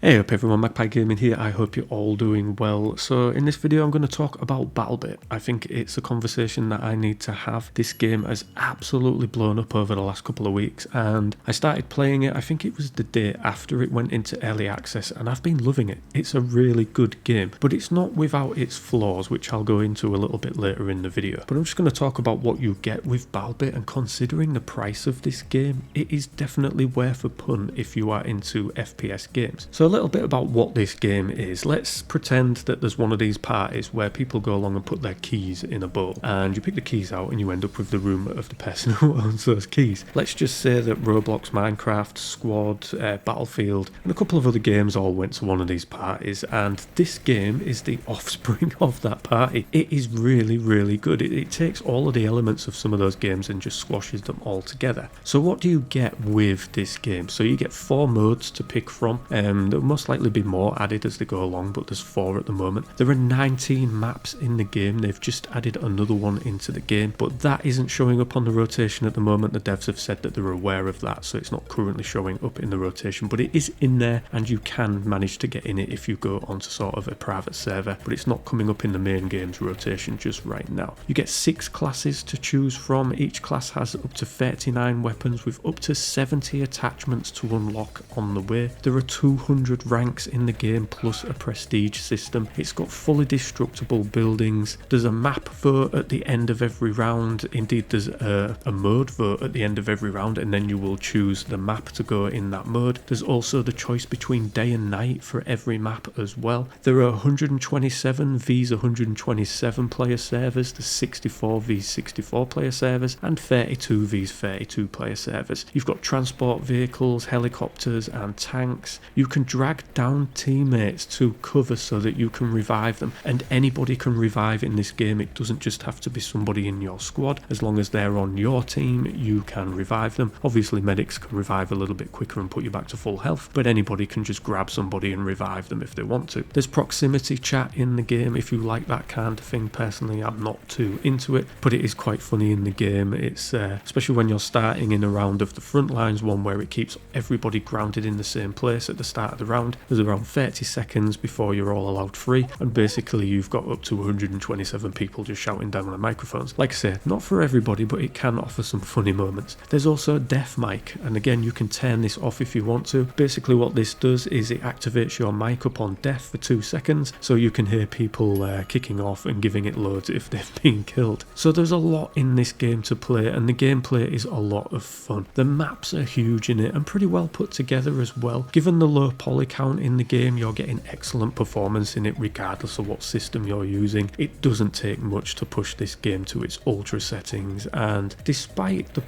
Hey up everyone, Magpie Gaming here. I hope you're all doing well. So in this video I'm going to talk about BATTLEBIT. I think it's a conversation that I need to have. This game has absolutely blown up over the last couple of weeks and I started playing it, I think it was the day after it went into early access, and I've been loving it. It's a really good game, but it's not without its flaws, which I'll go into a little bit later in the video. But I'm just going to talk about what you get with BATTLEBIT, and considering the price of this game, it is definitely worth a punt if you are into FPS games. So a little bit about what this game is. Let's pretend that there's one of these parties where people go along and put their keys in a bowl, and you pick the keys out and you end up with the room of the person who owns those keys. Let's just say that Roblox, Minecraft, Squad, Battlefield and a couple of other games all went to one of these parties, and this game is the offspring of that party. It is really good. It takes all of the elements of some of those games and just squashes them all together. So what do you get with this game? So you get 4 modes to pick from. There'll most likely be more added as they go along, but there's 4 at the moment. There are 19 maps in the game. They've just added another one into the game, but that isn't showing up on the rotation at the moment. The devs have said that they're aware of that, so it's not currently showing up in the rotation, but it is in there and you can manage to get in it if you go onto sort of a private server, but it's not coming up in the main game's rotation just right now. You get 6 classes to choose from. Each class has up to 39 weapons with up to 70 attachments to unlock on the way. There are 200 ranks in the game plus a prestige system. It's got fully destructible buildings. There's a map vote at the end of every round. Indeed, there's a mode vote at the end of every round, and then you will choose the map to go in that mode. There's also the choice between day and night for every map as well. There are 127 vs 127 player servers, there's 64 vs 64 player servers, and 32 vs 32 player servers. You've got transport vehicles, helicopters and tanks. You can drag down teammates to cover so that you can revive them, and anybody can revive in this game. It doesn't just have to be somebody in your squad. As long as they're on your team, you can revive them. Obviously medics can revive a little bit quicker and put you back to full health, but anybody can just grab somebody and revive them if they want to. There's proximity chat in the game if you like that kind of thing. Personally, I'm not too into it, but it is quite funny in the game. It's especially when you're starting in a round of the front lines one where it keeps everybody grounded in the same place at the start of the round. There's around 30 seconds before you're all allowed free, and basically you've got up to 127 people just shouting down the microphones. Like I say, not for everybody, but it can offer some funny moments. There's also a deaf mic, and again you can turn this off if you want to. Basically what this does is it activates your mic up on deaf for 2 seconds, so you can hear people kicking off and giving it loads if they've been killed. So there's a lot in this game to play, and the gameplay is a lot of fun. The maps are huge in it and pretty well put together as well. Given the low poly count in the game, you're getting excellent performance in it regardless of what system you're using. It doesn't take much to push this game to its ultra settings, and despite the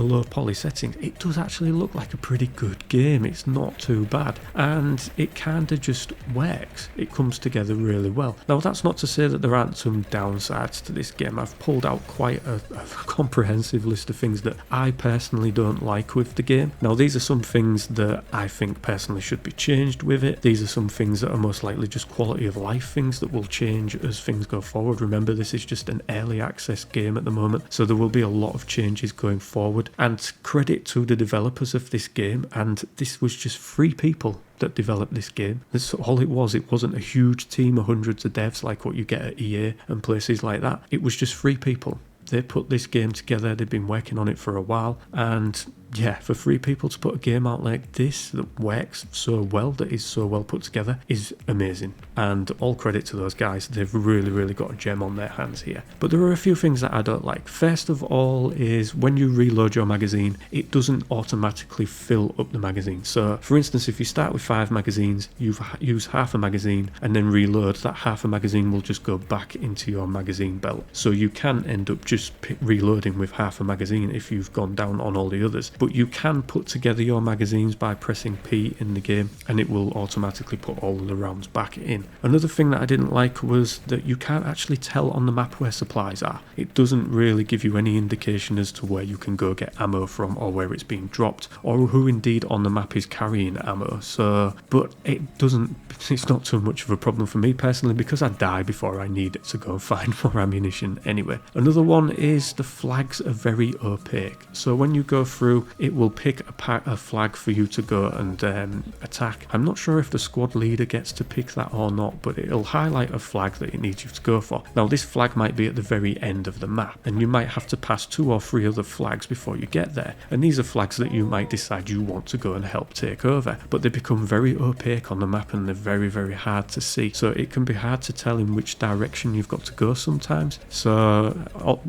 low poly settings, it does actually look like a pretty good game. It's not too bad, and it kind of just works. It comes together really well. Now that's not to say that there aren't some downsides to this game. I've pulled out quite a comprehensive list of things that I personally don't like with the game. Now these are some things that I think personally should be changed with it. These are some things that are most likely just quality of life things that will change as things go forward. Remember, this is just an early access game at the moment, so there will be a lot of changes going forward, and credit to the developers of this game. And this was just 3 people that developed this game. That's all it was. It wasn't a huge team of hundreds of devs like what you get at EA and places like that. It was just 3 people. They put this game together. They've been working on it for a while, and yeah, for 3 people to put a game out like this that works so well, that is so well put together, is amazing, and all credit to those guys. They've really got a gem on their hands here. But there are a few things that I don't like. First of all is when you reload your magazine, it doesn't automatically fill up the magazine. So for instance, if you start with 5 magazines, you use half a magazine and then reload, that half a magazine will just go back into your magazine belt. So you can end up just reloading with half a magazine if you've gone down on all the others. But you can put together your magazines by pressing P in the game, and it will automatically put all of the rounds back in. Another thing that I didn't like was that you can't actually tell on the map where supplies are. It doesn't really give you any indication as to where you can go get ammo from, or where it's being dropped, or who indeed on the map is carrying ammo. So, but it's not too much of a problem for me personally, because I die before I need to go find more ammunition anyway. Another one is the flags are very opaque. So when you go through it will pick a flag for you to go and attack. I'm not sure if the squad leader gets to pick that or not, but it'll highlight a flag that it needs you to go for. Now this flag might be at the very end of the map, and you might have to pass 2 or 3 other flags before you get there, and these are flags that you might decide you want to go and help take over, but they become very opaque on the map and they're very, very hard to see, so it can be hard to tell in which direction you've got to go sometimes. So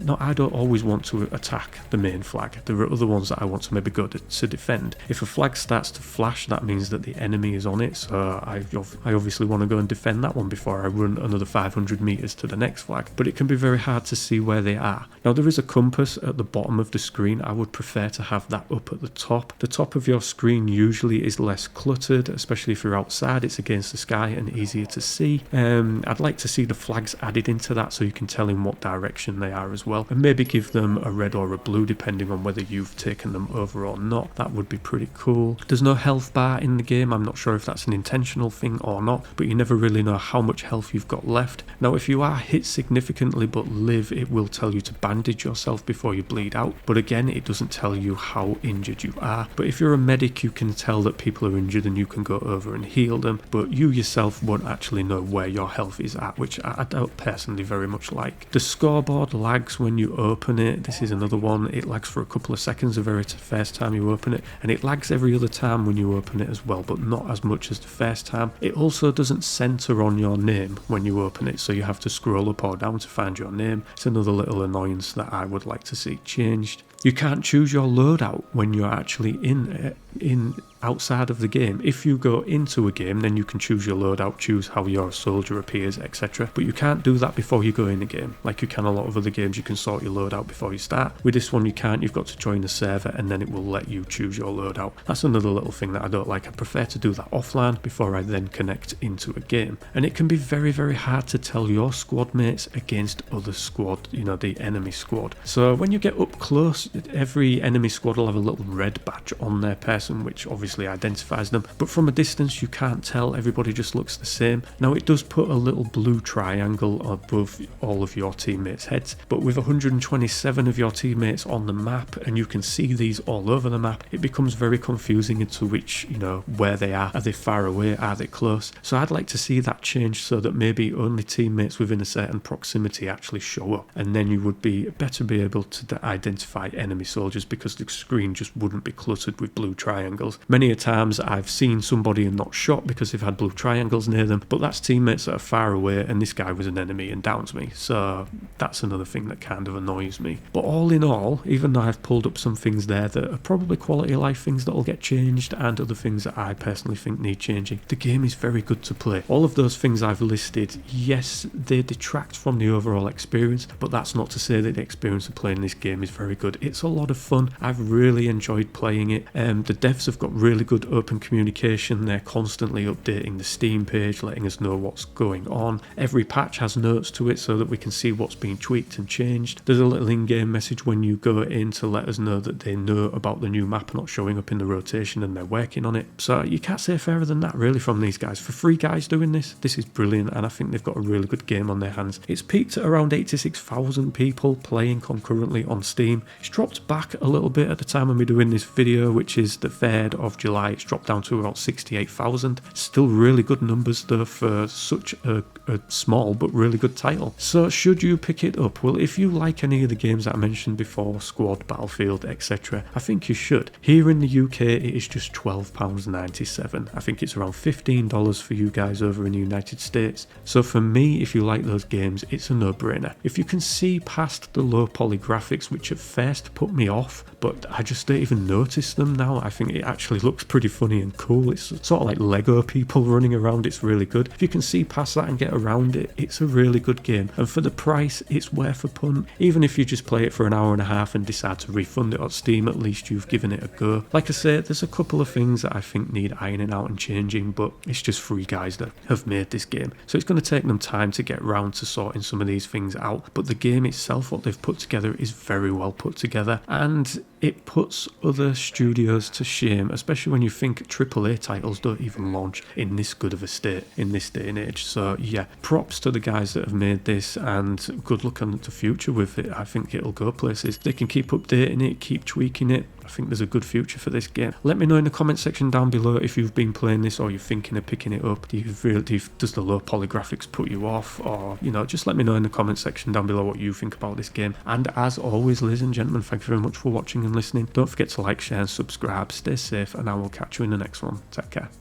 no, I don't always want to attack the main flag. There are other ones that I want to maybe go to defend. If a flag starts to flash, that means that the enemy is on it, so I obviously want to go and defend that one before I run another 500 meters to the next flag, but it can be very hard to see where they are. Now there is a compass at the bottom of the screen. I would prefer to have that up at the top. The top of your screen usually is less cluttered, especially if you're outside, it's against the sky and easier to see. I'd like to see the flags added into that so you can tell in what direction they are as well, and maybe give them a red or a blue depending on whether you've taken them over or not. That would be pretty cool. There's no health bar in the game. I'm not sure if that's an intentional thing or not, but you never really know how much health you've got left. Now if you are hit significantly but live, it will tell you to bandage yourself before you bleed out, but again it doesn't tell you how injured you are. But if you're a medic, you can tell that people are injured and you can go over and heal them, but you yourself won't actually know where your health is at, which I don't personally very much like. The scoreboard lags when you open it. This is another one. It lags for a couple of seconds the very first time you open it, and it lags every other time when you open it as well, but not as much as the first time. It also doesn't center on your name when you open it, so you have to scroll up or down to find your name. It's another little annoyance that I would like to see changed. You can't choose your loadout when you're actually in outside of the game. If you go into a game, then you can choose your loadout, choose how your soldier appears, etc. But you can't do that before you go in a game. Like you can a lot of other games, you can sort your loadout before you start. With this one you can't. You've got to join the server and then it will let you choose your loadout. That's another little thing that I don't like. I prefer to do that offline before I then connect into a game. And it can be very, very hard to tell your squad mates against other squad, you know, the enemy squad. So when you get up close, every enemy squad will have a little red badge on their person, which obviously identifies them, but from a distance you can't tell. Everybody just looks the same. Now it does put a little blue triangle above all of your teammates' heads, but with 127 of your teammates on the map and you can see these all over the map, it becomes very confusing into which, you know, where they are. Are they far away? Are they close? So I'd like to see that change so that maybe only teammates within a certain proximity actually show up, and then you would be able to identify enemy soldiers because the screen just wouldn't be cluttered with blue triangles. Many a times I've seen somebody and not shot because they've had blue triangles near them, but that's teammates that are far away and this guy was an enemy and downs me, so that's another thing that kind of annoys me. But all in all, even though I've pulled up some things there that are probably quality of life things that will get changed and other things that I personally think need changing, the game is very good to play. All of those things I've listed, yes, they detract from the overall experience, but that's not to say that the experience of playing this game is very good. It's a lot of fun. I've really enjoyed playing it. The devs have got really good open communication. They're constantly updating the Steam page, letting us know what's going on. Every patch has notes to it so that we can see what's been tweaked and changed. There's a little in-game message when you go in to let us know that they know about the new map not showing up in the rotation and they're working on it. So you can't say fairer than that really from these guys. For 3 guys doing this is brilliant, and I think they've got a really good game on their hands. It's peaked at around 86,000 people playing concurrently on Steam. It's dropped back a little bit at the time when we're doing this video, which is the 3rd of July. It's dropped down to about 68,000. Still really good numbers though for such a small but really good title. So should you pick it up? Well, if you like any of the games that I mentioned before, Squad, Battlefield, etc., I think you should. Here in the UK it is just £12.97. I think it's around $15 for you guys over in the United States. So for me, if you like those games, it's a no-brainer. If you can see past the low poly graphics, which at first put me off, but I just don't even notice them now. I think it actually looks pretty funny and cool. It's sort of like Lego people running around. It's really good. If you can see past that and get around it, it's a really good game, and for the price it's worth a punt. Even if you just play it for an hour and a half and decide to refund it on Steam, at least you've given it a go. Like I say, there's a couple of things that I think need ironing out and changing, but it's just 3 guys that have made this game, so it's going to take them time to get round to sorting some of these things out. But the game itself, what they've put together, is very well put together, and it puts other studios to shame, especially when you think AAA titles don't even launch in this good of a state in this day and age. So yeah, props to the guys that have made this, and good luck on the future with it. I think it'll go places. They can keep updating it, keep tweaking it. I think there's a good future for this game. Let me know in the comment section down below if you've been playing this or you're thinking of picking it up. Does the low poly graphics put you off? Or, you know, just let me know in the comment section down below what you think about this game. And as always, ladies and gentlemen, thank you very much for watching and listening. Don't forget to like, share and subscribe. Stay safe, and I will catch you in the next one. Take care.